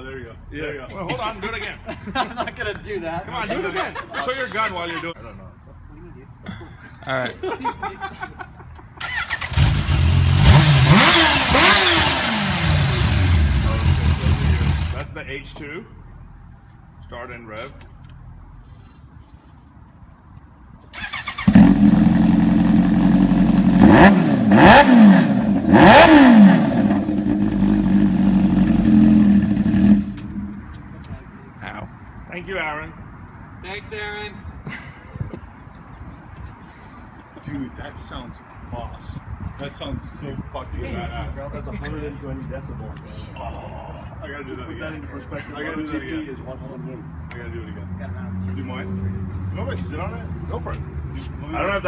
there you go. Yeah. There you go. Well, hold on, do it again. I'm not gonna do that. Come on, do it again. Show your gun while you're doing it. I don't know. All right. That's the H2. Start and rev. Ow. Thank you, Aaron. Thanks, Aaron. Dude, that sounds boss. That sounds so fucking badass. That's 120 decibels. Oh, I gotta do that Put that again. into perspective. I gotta do that GP again. is 101. I gotta do it again. Do mine? You want me to sit on it? Go for it. Let me I don't have that.